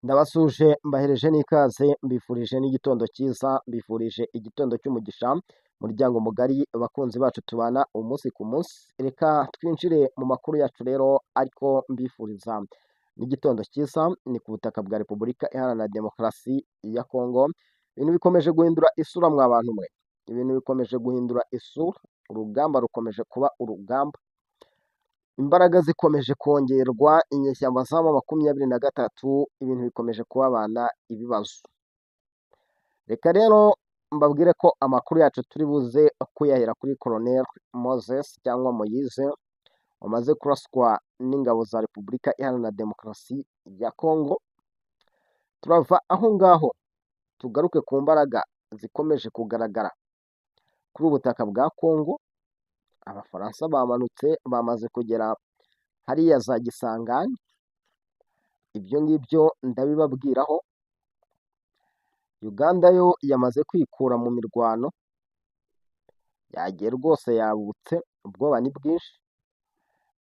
Ndabasuje mbahereje n'ikaze mbifurije n'igitondo cyiza, mbifurije igitondo cy'umugisha, muryango mugari abakunzi bacu tubana umunsi ku munsi, reka twinjire mu makuru yacu rero ariko mbifuriza n'igitondo cyiza, ni ku butaka bwa Repubulika Iharanira Demokarasi ya Kongo, ibintu bikomeje guhindura isura mwa bantu mwe, ibintu bikomeje guhindura isura, urugamba rukomeje kuba urugamba, imbaraga zikomeje kongerwa, inyeshyamba za M23, ibintu bikomeje kubabana ibibazo. Reka rero mbabwire ko amakuru yacu turi buze kuyahera kuri Colonel Moses cyangwa Moise, wamaze kuraswa n'ingabo za Repubulika Iharanira Demokarasi ya Kongo. Turava aho ngaho tugaruke ku mbaraga zikomeje kugaragara kuri ubu butaka bwa Kongo. Abafaransa bamanutse bamaze kugera hariya za Gisangani, ibyo ngibyo ndabibabwiraho. Uganda yo yamaze kwikura mu mirwano, yagiye rwose yabutse, ubwoba ni bwinshi.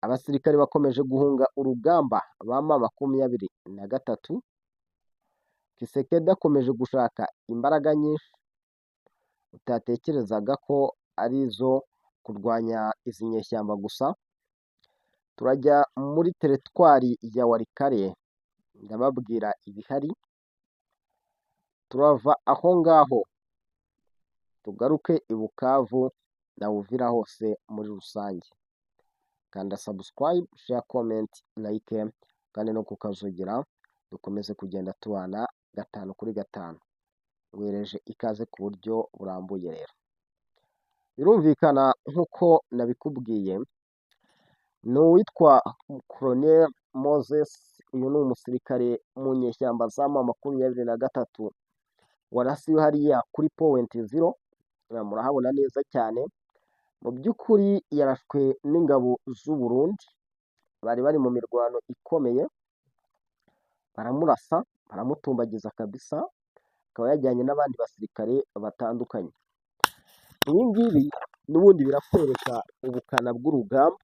Abasirikare bakomeje guhunga urugamba ba M23, Tshisekedi akomeje gushaka imbaraga nyinshi utatekerezaga ko ari izo kurwanya izi nyeshyamba gusa. Turajya muri teritwari ya Walikale, ndababwira ibihari. Turava aho ngaho tugaruke i Bukavu na Uvira hose muri rusange. Kanda subscribe, share, comment, like kandi no kukazugira, dukomeze kugenda tubana 5 kuri 5. Wereje ikaze ku buryo burambuye rero. Birumvikana nk'uko nabikubwiye, ni uwitwa Colonel Moses, uyu ni umusirikare mu nyeshyamba za M23 warasiwe hariya kuri point 0, murahabona neza cyane. Mu by'ukuri yarashwe n'ingabo z'u Burundi, bari bari mu mirwano ikomeye, baramurasa baramutumbagiza kabisa, akaba yajyanye n'abandi basirikare batandukanye. Ibi ngibi n'ubundi birakwereka ubukana bw'urugamba,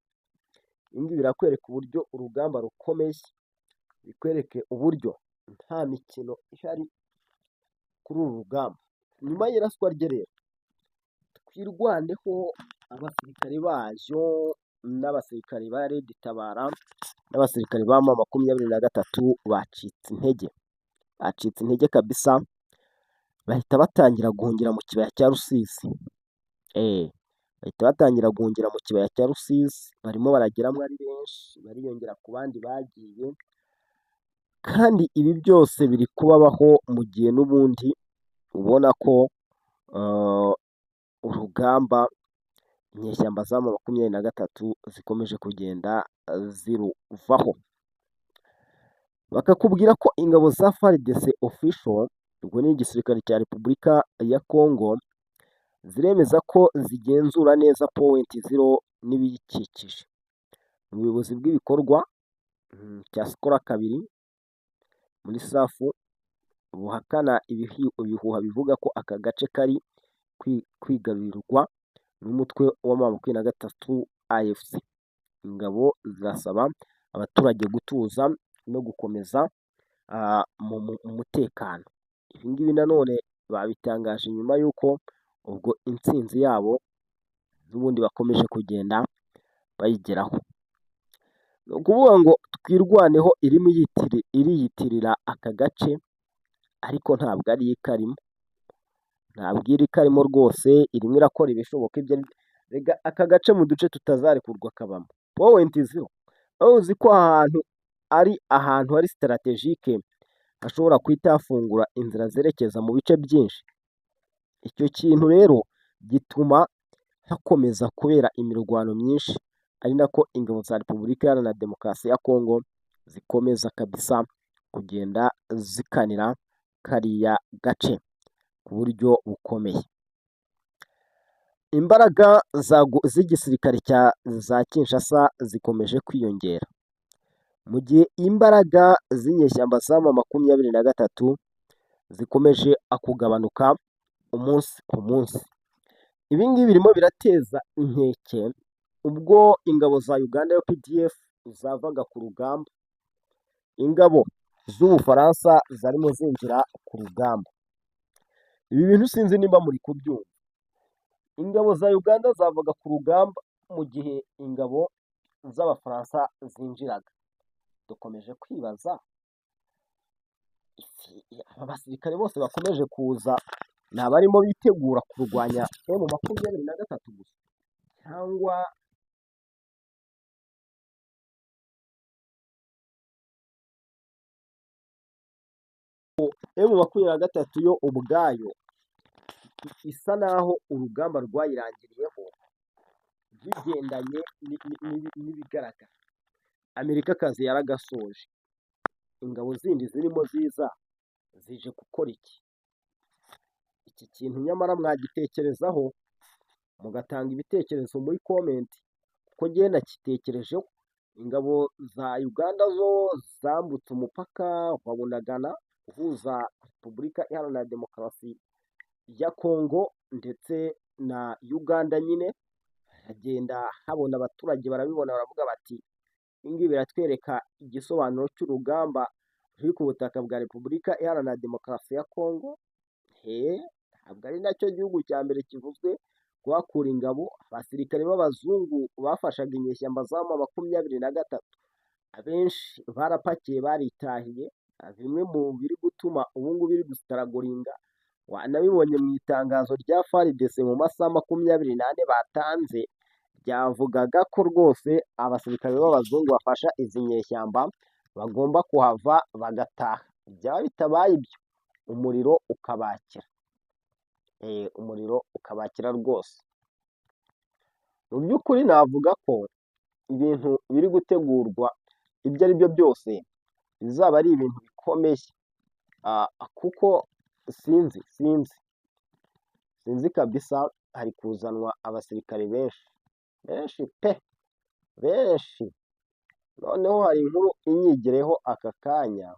ibi ngibi birakwereka uburyo urugamba rukomeye, bikwereke uburyo nta mikino ihari kuri uru rugamba. Nyuma y'iraswa rye rero, twirwaneho abasirikare bayo n'abasirikare ba Red Tabara n'abasirikare ba M23 bacitse intege kabisa, bahita batangira guhungira mu kibaya cya Rusizi. Bahita batangira guhungira mu kibaya cya Rusizi, barimo barageramo ari benshi, bariyongera ku bandi bagiye, kandi ibi byose biri kubabaho mu gihe n'ubundi ubona ko urugamba inyeshyamba za M23 zikomeje kugenda ziruvaho. Bakakubwira ko ingabo za FARDC official, ubwo ni igisirikare cya Repubulika ya Kongo, ziremeza ko zigenzura neza point 0 n'ibiyikikije. Ubuyobozi bw'ibikorwa cya Skora 2 muri Safu buhakana ibihuha bivuga ko aka gace kari kwigarurirwa n'umutwe wa M23 AFC. Ingabo zirasaba abaturage gutuza no gukomeza mu mutekano. Ibi ngibi nanone babitangaje nyuma y'uko ubwo intsinzi yabo n'ubundi bakomeje kugenda bayigeraho. Ni ukuvuga ngo twirwaneho irimo iriyitirira aka gace, ariko ntabwo ari ikarimo, ntabwo iri karimo rwose, irimo irakora ibishoboka ibyo rega aka gace mu duce tutazarekurwa kabamo point 0. Aho uzi ko ari ahantu hari strategique, hashobora kwita hafungura inzira zerekeza mu bice byinshi. Icyo kintu rero gituma hakomeza kubera imirwano myinshi, ari nako ingabo za Repubulika Iharanira Demokarasi ya Kongo zikomeza kabisa kugenda zikanira kariya gace ku buryo bukomeye. Imbaraga z'igisirikare za Kinshasa zikomeje kwiyongera, mu gihe imbaraga z'inyeshyamba za M23 zikomeje kugabanuka umunsi ku munsi. Ibi ngibi birimo birateza inkeke ubwo ingabo za Uganda UPDF zavaga ku rugamba. Ingabo z'Ubufaransa zarimo zinjira ku rugamba. Ibi bintu sinzi niba muri kubyumva. Ingabo za Uganda zavaga ku rugamba mu gihe ingabo z'Abafaransa zinjiraga. Dukomeje kwibaza aba basirikare bose bakomeje kuza ni abarimo bitegura kurwanya M23 gusa cyangwa M23 yo ubwayo isa naho urugamba rwayirangiriyeho bigendanye n'ibigaragara. Amerikakazi yaragasoje. Ingabo zindi zirimo ziza zije gukora iki? Iki kintu nyamara mwagitekerezaho mugatanga ibitekerezo muri komenti kuko njye nakitekerejeho. Ingabo za Uganda zo zambutse umupaka wa Bunagana uhuza Repubulika Iharanira Demokarasi ya Kongo ndetse na Uganda nyine, hagenda habona abaturage barabibona baravuga bati ibi biratwereka igisobanuro cy'urugamba ruri ku butaka bwa Repubulika Iharanira Demokarasi ya Kongo. Ntabwo ari nacyo gihugu cya mbere kivuzwe kuhakura ingabo. Abasirikare b'abazungu bafashaga inyeshyamba za M23, abenshi barapakiye baritahiye. Bimwe mu biri gutuma ubu ngubu biri gusitaragoringa wanabibonye mu itangazo rya FARDC mu masaha 24 batanze, byavugaga ko rwose abasirikare b'abazungu bafasha izi nyeshyamba bagomba kuhava bagataha. Byaba bitabaye ibyo umuriro ukabakira. Umuriro ukabakira rwose. Mu by'ukuri navuga ko ibintu biri gutegurwa ibyo ari byo byose bizaba ari ibintu bikomeye, kuko sinzi kabisa, hari kuzanwa abasirikare benshi pe, benshi. Noneho hari inkuru inyigireho aka kanya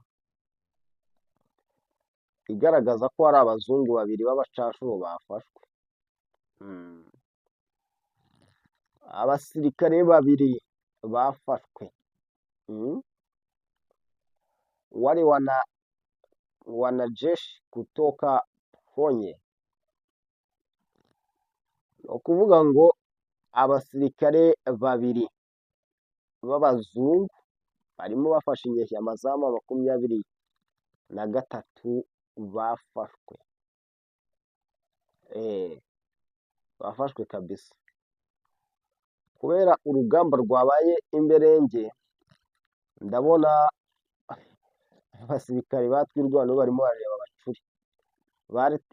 igaragaza ko hari abazungu 2 b'abacashuro bafashwe. Abasirikare 2 bafashwe, wale wanajeshi kutoka Konye. Ni ukuvuga ngo abasirikare 2 b'abazungu barimo bafashe inyeshyamba za M23 bafashwe. Bafashwe kabisa kubera urugamba rwabaye imberenge. Ndabona abasirikare batwirwanaho barimo bareba abacuri,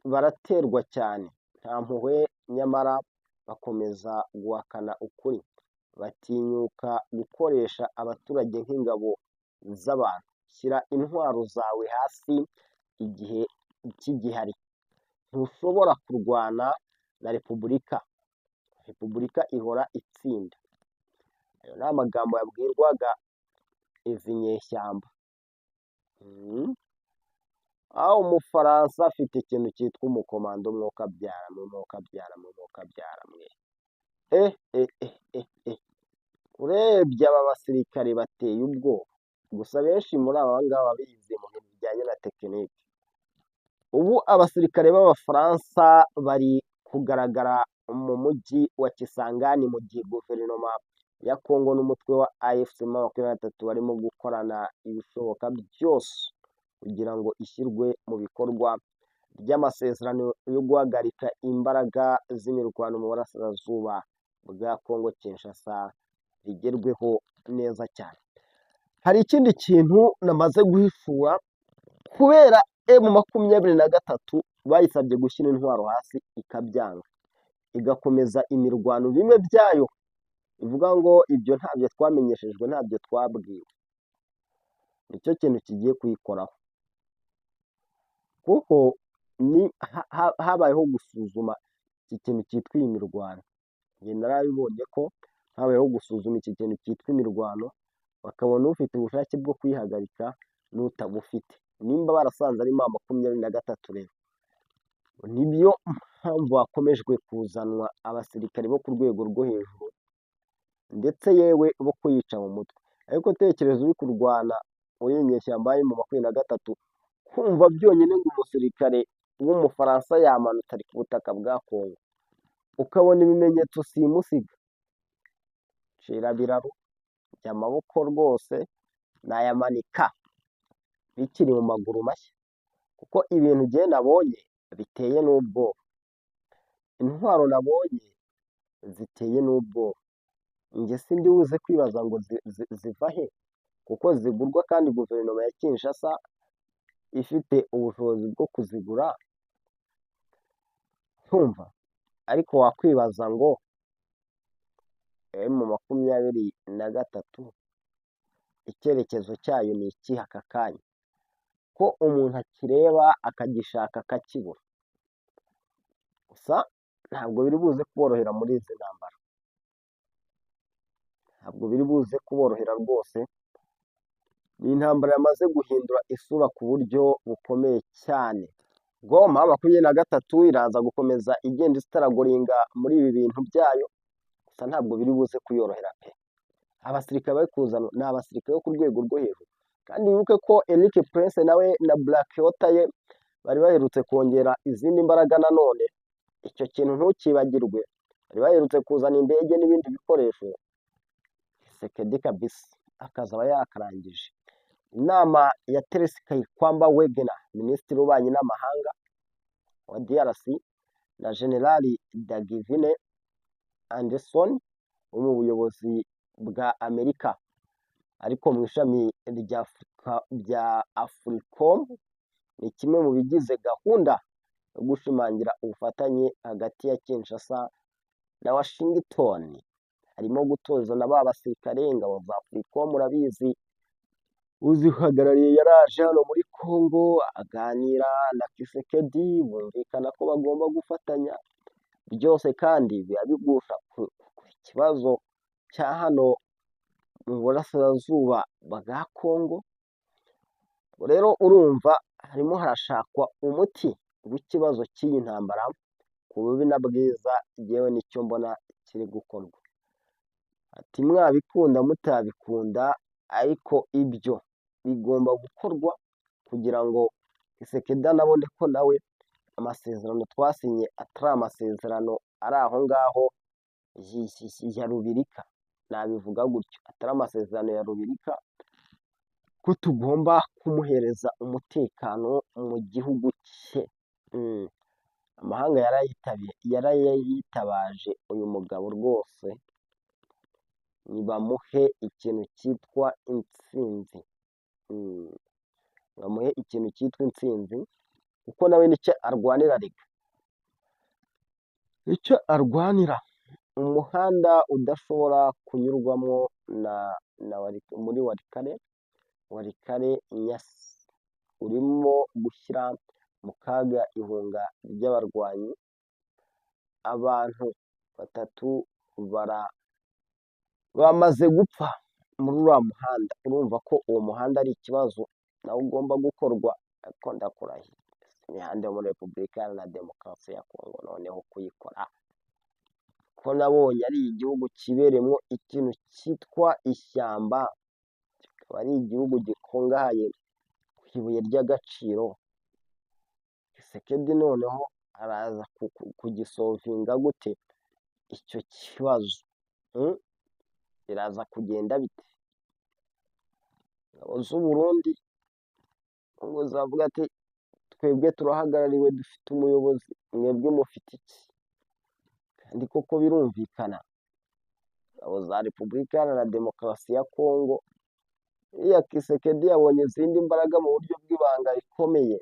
baraterwa cyane nta mpuhwe, nyamara bakomeza guhakana ukuri, batinyuka gukoresha abaturage nk'ingabo z'abantu. Shyira intwaro zawe hasi igihe kigihari. Ntushobora kurwana na repubulika ihora itsinda. Ayo ni amagambo yabwirwaga izi nyeshyamba. Aho Umufaransa afite ikintu cyitwa umukomando mwokabyara mwe. Urebye aba basirikare bateye ubwoba. Gusa benshi muri aba ngaba bize mu bintu bijyanye na tekinike. Ubu abasirikare b'Abafaransa bari kugaragara mu mujyi wa Kisangani mu gihe guverinoma ya Kongo n'umutwe wa AFC-M23 barimo gukorana ibishoboka byose kugira ngo ishyirwe mu bikorwa ry'amasezerano yo guhagarika imbaraga z'imirwano mu burasirazuba bwa Kongo Kinshasa rigerweho neza cyane. Hari ikindi kintu namaze guhishura, kubera M23 bayisabye gushyira intwaro hasi ikabyanga, igakomeza imirwano bimwe byayo ivuga ngo ibyo ntabyo twamenyeshejwe, ntabyo twabwiwe. Nicyo kintu kigiye kuyikoraho, kuko habayeho gusuzuma iki kintu cyitwa imirwano. Njye narabibonye ko habayeho gusuzuma iki kintu cyitwa imirwano, bakabona ufite ubushake bwo kuyihagarika n'utabufite. Nimba barasanze ari M23 rero, nibyo mpamvu hakomejwe kuzanwa abasirikare bo ku rwego rwo hejuru ndetse yewe bo kuyica mu mutwe. Ariko tekereza uri kurwana uri inyeshyamba mu 23 kumva byonyine ngo umusirikare w'umufaransa yamanutse ari ku butaka bwa Kongo ukabona ibimenyetso simusiga cira biraro by'amaboko rwose nayamanika bikiri mu maguru mashya kuko ibintu giye nabonye biteye n'ubwoba intwaro nabonye ziteye n'ubwoba njye sindi buze kwibaza ngo ziva he kuko zigurwa kandi guverinoma ya Kinshasa ifite ubushobozi bwo kuzigura ntumva ariko wakwibaza ngo M23 icyerekezo cyayo ni iki aka kanya ko umuntu akireba akagishaka akakibura gusa ntabwo biri buze kuborohera muri izi ntambara ntabwo biri buze kuborohera rwose ni intambara yamaze guhindura isura ku buryo bukomeye cyane Goma 23 iraza gukomeza igenda istaragoringa muri ibi bintu byayo gusa ntabwo biri buze kuyorohera pe abasirikare bari kuzana ni abasirikare bo ku rwego rwo hejuru kandi wibuke ko Eric Prince nawe na Black Hota ye bari baherutse kongera izindi mbaraga nanone icyo kintu ntukibagirwe bari baherutse kuzana indege n'ibindi bikoresho Sekedi kabisa akazaba yakarangije inama ya Teresi Kayikwamba Wegner minisitiri w'ububanyi n'amahanga wa DRC na Generali Dagivine Anderson wo mu buyobozi bwa Amerika ariko mu ishami rya Afurika bya Africom ni kimwe mu bigize gahunda yo gushimangira ubufatanye hagati ya Kinshasa na Washington harimo gutoza na ba basirikare ingabo za Africom murabizi uzihagarariye yaraje hano muri Congo aganira na Tshisekedi bumvikana ko bagomba gufatanya byose kandi biba bigusha ku kibazo cya hano mu burasirazuba bwa Congo rero urumva harimo harashakwa umuti w'ikibazo cy'iyi ntambara ku bubi na bwiza yewe nicyo mbona kiri gukorwa ati mwabikunda mutabikunda ariko ibyo bigomba gukorwa kugira ngo Tshisekedi anabone ko nawe amasezerano twasinye atari amasezerano ari aho ngaho ya rubirika nabivuga gutyo atari amasezerano ya rubirika ko tugomba kumuhereza umutekano mu gihugu cye amahanga yarayitabaje uyu mugabo rwose nibamuhe ikintu cyitwa intsinzi bamuhe ikintu cyitwa intsinzi kuko nawe nicyo arwanira rega icyo arwanira umuhanda udashobora kunyurwamo muri warikare Nyasi urimo gushyira mu kaga ihunga ry'abarwanyi abantu 3 bamaze gupfa muri uriya muhanda urumva ko uwo muhanda ari ikibazo nawe ugomba gukorwa ariko ndakurahiye imihanda yo muri Repubulika Iharanira Demokarasi ya Kongo noneho kuyikora ko nabonye ari igihugu kiberemo ikintu cyitwa ishyamba kikaba ari igihugu gikungahaye ku ibuye ry'agaciro Tshisekedi noneho araza kugisolvinga gute icyo kibazo biraza kugenda bite ingabo z'u Burundi ngo zavuga ati twebwe turahagarariwe dufite umuyobozi mwebwe mufite iki kandi koko birumvikana ingabo za Repubulika Iharanira Demokarasi ya Kongo iya Tshisekedi yabonye izindi mbaraga mu buryo bw'ibanga rikomeye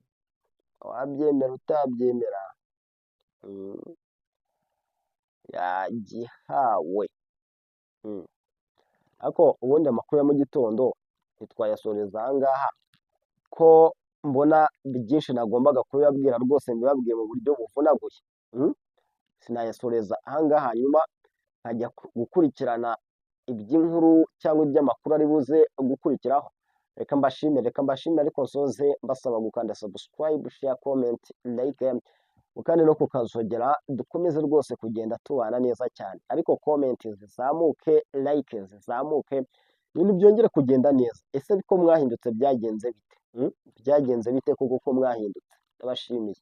wabyemera utabyemera yagihawe ariko ubundi amakuru ya mu gitondo ntitwayasoreza aha ngaha ko mbona byinshi nagombaga kubibabwira rwose mbibabwiye mu buryo buvunaguye sinayasoreza aha ngaha hanyuma nkajya gukurikirana iby'inkuru cyangwa iby'amakuru ari buze gukurikiraho reka mbashimire ariko nsoze mbasaba gukanda subscribe share comment like kandi no kukazogera dukomeze rwose kugenda tubana neza cyane ariko comment zizamuke like zizamuke ibintu byongere kugenda neza. Ese ko mwahindutse byagenze bite? Byagenze bite koko ko mwahindutse? Ndabashimiye.